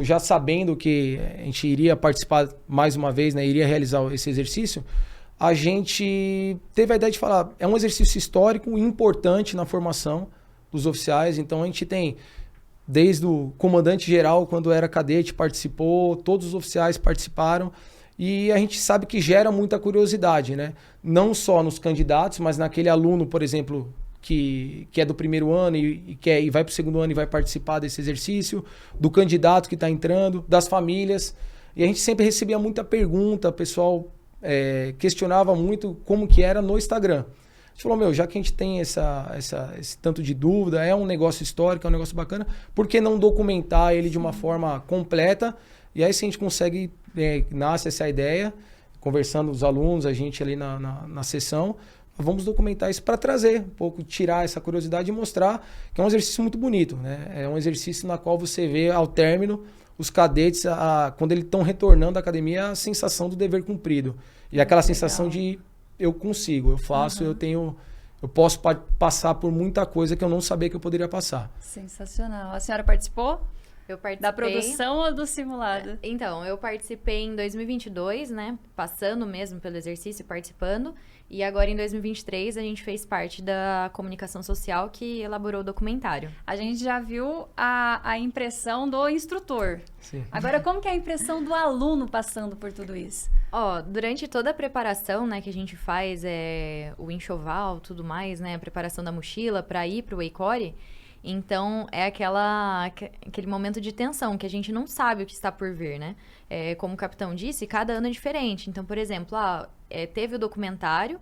S2: já sabendo que a gente iria participar mais uma vez, né, iria realizar esse exercício, a gente teve a ideia de falar, é um exercício histórico importante na formação dos oficiais, então a gente tem... Desde o comandante-geral, quando era cadete, participou, todos os oficiais participaram e a gente sabe que gera muita curiosidade, né? Não só nos candidatos, mas naquele aluno, por exemplo, que é do primeiro ano e vai para o segundo ano e vai participar desse exercício, do candidato que está entrando, das famílias. E a gente sempre recebia muita pergunta, o pessoal questionava muito como que era no Instagram. A gente falou, já que a gente tem esse tanto de dúvida, é um negócio histórico, é um negócio bacana, por que não documentar ele de uma forma completa? E aí sim a gente consegue, nasce essa ideia, conversando com os alunos, a gente ali na sessão, vamos documentar isso para trazer um pouco, tirar essa curiosidade e mostrar que é um exercício muito bonito, né? É um exercício na qual você vê ao término os cadetes, quando eles estão retornando à academia, a sensação do dever cumprido. E aquela sensação de... eu consigo, eu faço, eu posso passar por muita coisa que eu não sabia que eu poderia passar.
S1: Sensacional. A senhora participou?
S3: Eu participei.
S1: Da produção ou do simulado?
S3: Então, eu participei em 2022, né? Passando mesmo pelo exercício, participando. E agora, em 2023, a gente fez parte da comunicação social que elaborou o documentário.
S1: A gente já viu a impressão do instrutor.
S2: Sim.
S1: Agora, como que é a impressão do aluno passando por tudo isso?
S3: Durante toda a preparação, né, que a gente faz, o enxoval, tudo mais, né? A preparação da mochila para ir para o Waycore. Então, é aquele momento de tensão, que a gente não sabe o que está por vir, né? Como o capitão disse, cada ano é diferente. Então, por exemplo, teve o documentário,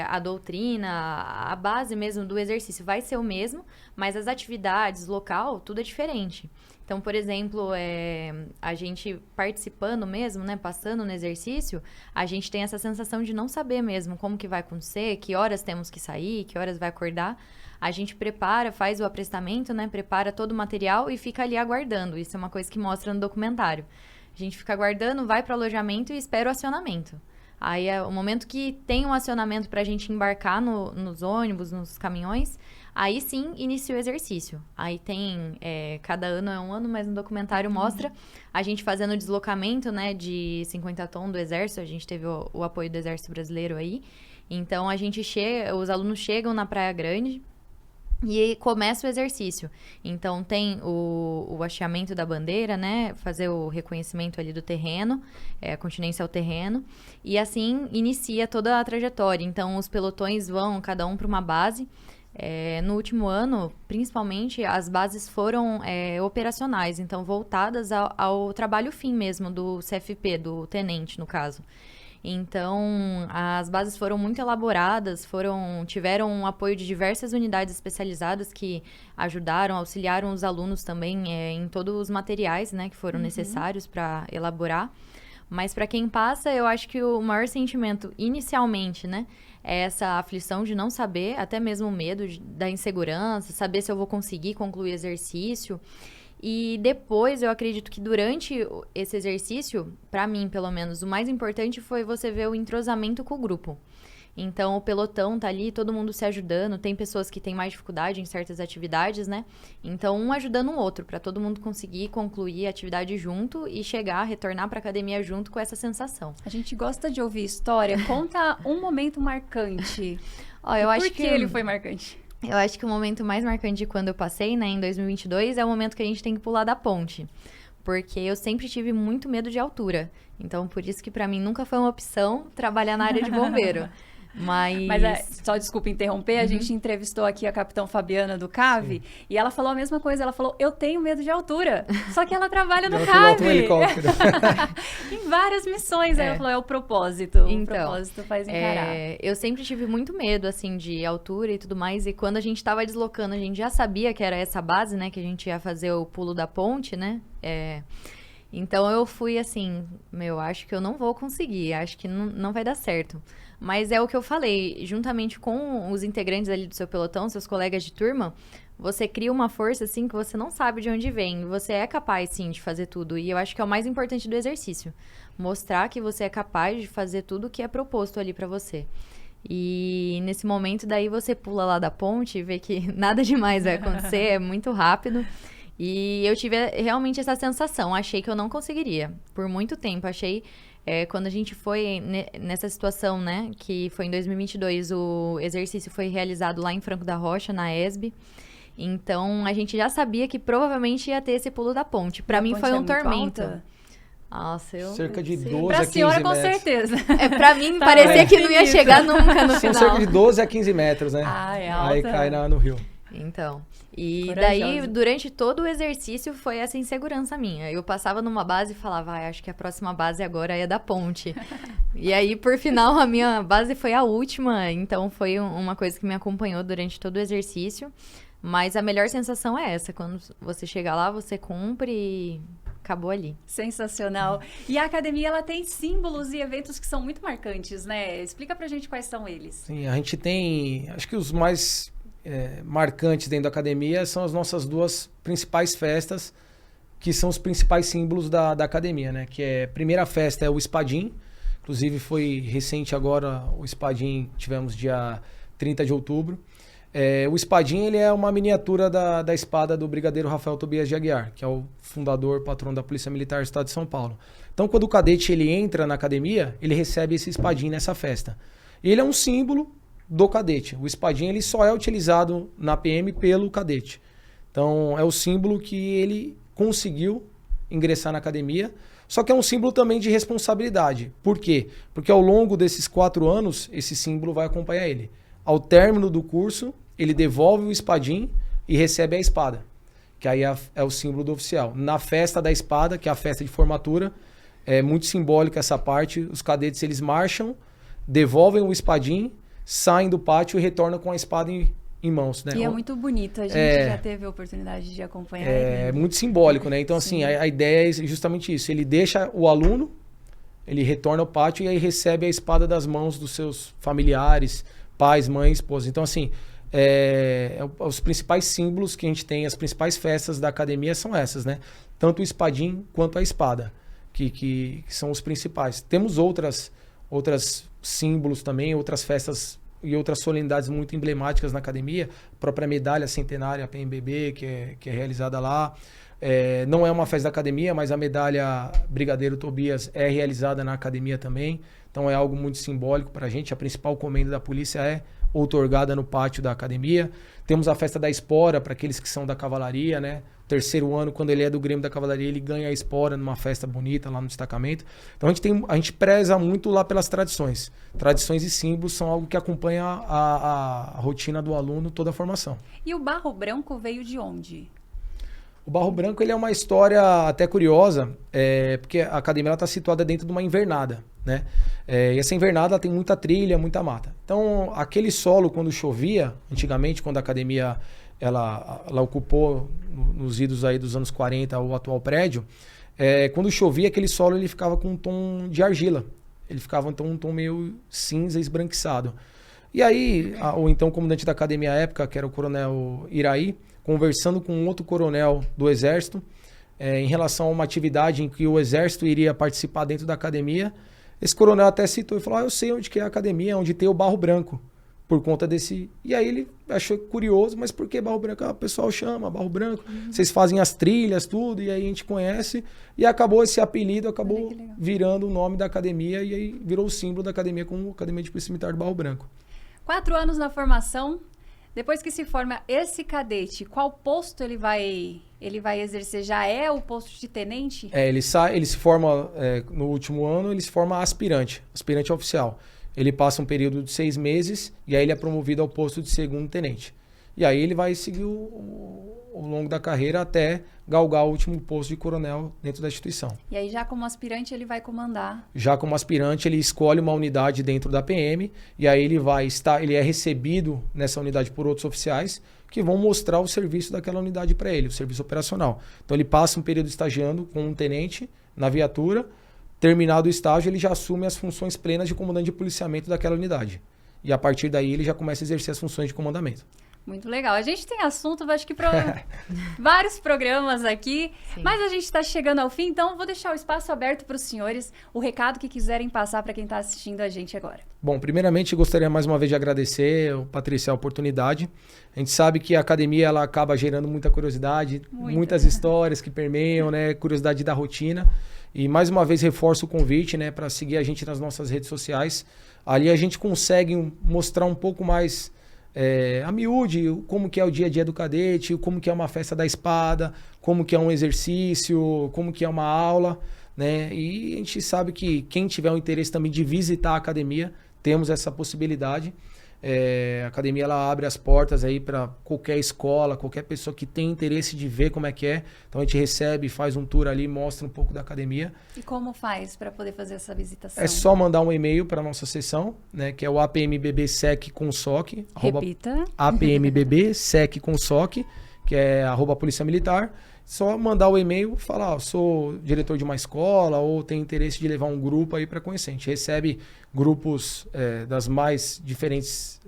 S3: a doutrina, a base mesmo do exercício vai ser o mesmo, mas as atividades, local, tudo é diferente. Então, por exemplo, a gente participando mesmo, né, passando no exercício, a gente tem essa sensação de não saber mesmo como que vai acontecer, que horas temos que sair, que horas vai acordar. A gente prepara, faz o aprestamento, né, prepara todo o material e fica ali aguardando. Isso é uma coisa que mostra no documentário. A gente fica aguardando, vai para o alojamento e espera o acionamento. Aí é o momento que tem um acionamento para a gente embarcar nos ônibus, nos caminhões, aí sim inicia o exercício. Aí tem, cada ano é um ano, mas no documentário mostra a gente fazendo o deslocamento, né, de 50 tons do Exército, a gente teve o apoio do Exército Brasileiro aí. Então os alunos chegam na Praia Grande e começa o exercício. Então, tem o hasteamento da bandeira, né? Fazer o reconhecimento ali do terreno, a continência ao terreno. E assim, inicia toda a trajetória. Então, os pelotões vão cada um para uma base. No último ano, principalmente, as bases foram operacionais. Então, voltadas ao trabalho fim mesmo do CFP, do tenente, no caso. Então, as bases foram muito elaboradas, tiveram um apoio de diversas unidades especializadas que ajudaram, auxiliaram os alunos também em todos os materiais, né, que foram necessários para elaborar. Mas para quem passa, eu acho que o maior sentimento, inicialmente, né, é essa aflição de não saber, até mesmo o medo da insegurança, saber se eu vou conseguir concluir o exercício. E depois, eu acredito que durante esse exercício, para mim, pelo menos, o mais importante foi você ver o entrosamento com o grupo. Então, o pelotão tá ali, todo mundo se ajudando. Tem pessoas que têm mais dificuldade em certas atividades, né? Então, um ajudando o outro, para todo mundo conseguir concluir a atividade junto e retornar para academia junto com essa sensação.
S1: A gente gosta de ouvir história. Conta um momento marcante.
S3: Por
S1: que ele foi marcante?
S3: Eu acho que o momento mais marcante de quando eu passei, né, em 2022, é o momento que a gente tem que pular da ponte. Porque eu sempre tive muito medo de altura. Então, por isso que para mim nunca foi uma opção trabalhar na área de bombeiro. Mas
S1: só desculpa interromper, a gente entrevistou aqui a capitão Fabiana do CAV e ela falou a mesma coisa, ela falou, eu tenho medo de altura, só que ela trabalha no CAV. Em várias missões, aí ela falou, é o propósito, o propósito faz encarar.
S3: Eu sempre tive muito medo, assim, de altura e tudo mais, e quando a gente tava deslocando, a gente já sabia que era essa base, né, que a gente ia fazer o pulo da ponte, né, Então eu fui assim, acho que eu não vou conseguir, acho que não vai dar certo. Mas é o que eu falei, juntamente com os integrantes ali do seu pelotão, seus colegas de turma, você cria uma força, assim, que você não sabe de onde vem. Você é capaz, sim, de fazer tudo. E eu acho que é o mais importante do exercício. Mostrar que você é capaz de fazer tudo o que é proposto ali pra você. E nesse momento, daí você pula lá da ponte e vê que nada demais vai acontecer, é muito rápido. E eu tive realmente essa sensação. Achei que eu não conseguiria. Por muito tempo, achei... quando a gente foi nessa situação, né, que foi em 2022, o exercício foi realizado lá em Franco da Rocha, na ESB. Então, a gente já sabia que provavelmente ia ter esse pulo da ponte. Pra mim foi um tormento. Nossa,
S2: cerca de 12
S1: pra
S2: a 15
S1: senhora,
S2: metros.
S1: com certeza.
S3: Pra mim, parecia que não ia chegar nunca no
S2: São
S3: final.
S2: cerca de 12 a 15 metros, né?
S1: É alta.
S2: Aí cai no rio.
S3: Então, e
S1: Corajosa.
S3: daí, durante todo o exercício, foi essa insegurança minha. Eu passava numa base e falava, acho que a próxima base agora é da ponte. E aí, por final, a minha base foi a última. Então, foi uma coisa que me acompanhou durante todo o exercício. Mas a melhor sensação é essa. Quando você chega lá, você cumpre e acabou ali.
S1: Sensacional. E a academia, ela tem símbolos e eventos que são muito marcantes, né? Explica pra gente quais são eles.
S2: Sim, a gente tem... Acho que os mais marcantes dentro da academia são as nossas duas principais festas, que são os principais símbolos da academia, né? Que é, a primeira festa é o Espadim. Inclusive, foi recente agora, o Espadim, tivemos dia 30 de outubro. O Espadim, ele é uma miniatura da espada do brigadeiro Rafael Tobias de Aguiar, que é o fundador, patrono da Polícia Militar do Estado de São Paulo. Então, quando o cadete ele entra na academia, ele recebe esse espadim nessa festa. Ele é um símbolo do cadete. O espadim ele só é utilizado na PM pelo cadete. Então, é o símbolo que ele conseguiu ingressar na academia, só que é um símbolo também de responsabilidade. Por quê? Porque ao longo desses 4 anos, esse símbolo vai acompanhar ele. Ao término do curso, ele devolve o espadim e recebe a espada, que aí é o símbolo do oficial. Na festa da espada, que é a festa de formatura, é muito simbólica essa parte, os cadetes eles marcham, devolvem o espadim, saem do pátio e retornam com a espada em mãos. Né?
S1: E é muito bonito, a gente já teve a oportunidade de acompanhar.
S2: É muito simbólico, né? Então, assim, a ideia é justamente isso. Ele deixa o aluno, ele retorna ao pátio e aí recebe a espada das mãos dos seus familiares, pais, mães, esposas. Então, assim, os principais símbolos que a gente tem, as principais festas da academia são essas, né? Tanto o espadim quanto a espada, que são os principais. Temos outras símbolos também, outras festas e outras solenidades muito emblemáticas na academia. A própria medalha centenária, a PMBB, que é realizada lá. Não é uma festa da academia, mas a medalha Brigadeiro Tobias é realizada na academia também. Então é algo muito simbólico para a gente. A principal comenda da polícia é outorgada no pátio da academia. Temos a festa da espora para aqueles que são da cavalaria, né? Terceiro ano, quando ele é do Grêmio da Cavalaria, ele ganha a espora numa festa bonita lá no destacamento. Então a gente preza muito lá pelas tradições. Tradições e símbolos são algo que acompanha a rotina do aluno toda a formação.
S1: E o Barro Branco veio de onde?
S2: O Barro Branco ele é uma história até curiosa, porque a academia está situada dentro de uma invernada, né? E essa invernada ela tem muita trilha, muita mata. Então, aquele solo, quando chovia, antigamente, quando a academia ela ocupou nos idos aí dos anos 40 o atual prédio, quando chovia, aquele solo ele ficava com um tom de argila. Ele ficava então um tom meio cinza, esbranquiçado. E aí, o então comandante da academia à época, que era o coronel Iraí, conversando com um outro coronel do Exército, em relação a uma atividade em que o Exército iria participar dentro da academia, esse coronel até citou e falou, eu sei onde que é a academia, onde tem o Barro Branco, por conta desse... E aí ele achou curioso, mas por que Barro Branco? O pessoal chama Barro Branco, vocês fazem as trilhas, tudo, e aí a gente conhece, e acabou esse apelido, acabou virando o nome da academia, e aí virou o símbolo da academia como Academia de Polícia Militar do Barro Branco. 4
S1: anos na formação. Depois que se forma esse cadete, qual posto ele vai exercer? Já é o posto de tenente?
S2: Ele se forma, no último ano, ele se forma aspirante oficial. Ele passa um período de 6 meses e aí ele é promovido ao posto de segundo tenente. E aí ele vai seguir o longo da carreira até galgar o último posto de coronel dentro da instituição.
S1: E aí já como aspirante ele vai comandar.
S2: Já como aspirante ele escolhe uma unidade dentro da PM e aí ele é recebido nessa unidade por outros oficiais que vão mostrar o serviço daquela unidade para ele, o serviço operacional. Então ele passa um período estagiando com um tenente na viatura, terminado o estágio ele já assume as funções plenas de comandante de policiamento daquela unidade. E a partir daí ele já começa a exercer as funções de comandamento.
S1: Muito legal. A gente tem assunto, acho que para vários programas aqui, sim, mas a gente está chegando ao fim, então vou deixar o espaço aberto para os senhores, o recado que quiserem passar para quem está assistindo a gente agora.
S2: Bom, primeiramente gostaria mais uma vez de agradecer, Patrícia, a oportunidade. A gente sabe que a academia ela acaba gerando muita curiosidade, muitas histórias que permeiam, né, curiosidade da rotina. E mais uma vez reforço o convite, né, para seguir a gente nas nossas redes sociais. Ali a gente consegue mostrar um pouco mais a miúde, como que é o dia a dia do cadete, como que é uma festa da espada, como que é um exercício, como que é uma aula, né? E a gente sabe que quem tiver o interesse também de visitar a academia, temos essa possibilidade. A academia ela abre as portas aí para qualquer escola, qualquer pessoa que tem interesse de ver como é que é. Então a gente recebe, faz um tour ali, mostra um pouco da academia.
S1: E como faz para poder fazer essa visitação?
S2: É só mandar um e-mail para nossa seção, né, que é o apmbbsec.com.soc.
S1: Repita.
S2: apmbbsec.com.soc, que é @Polícia Militar. Só mandar o e-mail, falar, sou diretor de uma escola ou tenho interesse de levar um grupo aí para conhecer. A gente recebe grupos das mais diferentes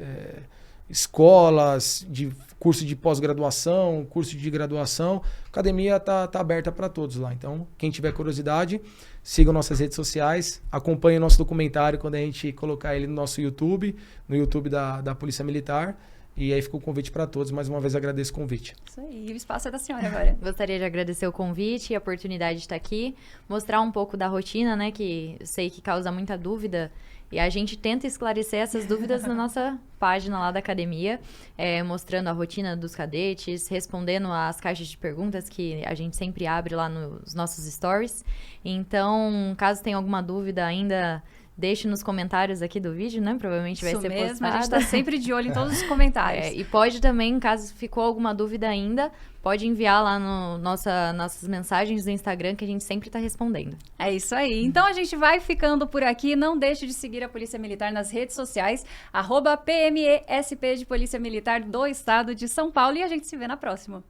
S2: escolas, de curso de pós-graduação, curso de graduação. A academia tá aberta para todos lá. Então, quem tiver curiosidade, siga nossas redes sociais, acompanhe o nosso documentário quando a gente colocar ele no nosso YouTube, no YouTube da Polícia Militar. E aí fica o convite para todos. Mais uma vez agradeço o convite.
S1: Isso aí. E o espaço é da senhora agora.
S3: Gostaria de agradecer o convite e a oportunidade de estar aqui. Mostrar um pouco da rotina, né? Que eu sei que causa muita dúvida. E a gente tenta esclarecer essas dúvidas na nossa página lá da academia. Mostrando a rotina dos cadetes, respondendo às caixas de perguntas que a gente sempre abre lá nos nossos stories. Então, caso tenha alguma dúvida ainda, deixe nos comentários aqui do vídeo, né? Provavelmente vai ser postado.
S1: A gente está sempre de olho em todos os comentários.
S3: E pode também, caso ficou alguma dúvida ainda, pode enviar lá no nossas mensagens do Instagram, que a gente sempre está respondendo.
S1: É isso aí. Então a gente vai ficando por aqui. Não deixe de seguir a Polícia Militar nas redes sociais, @PMESP de Polícia Militar do Estado de São Paulo. E a gente se vê na próxima.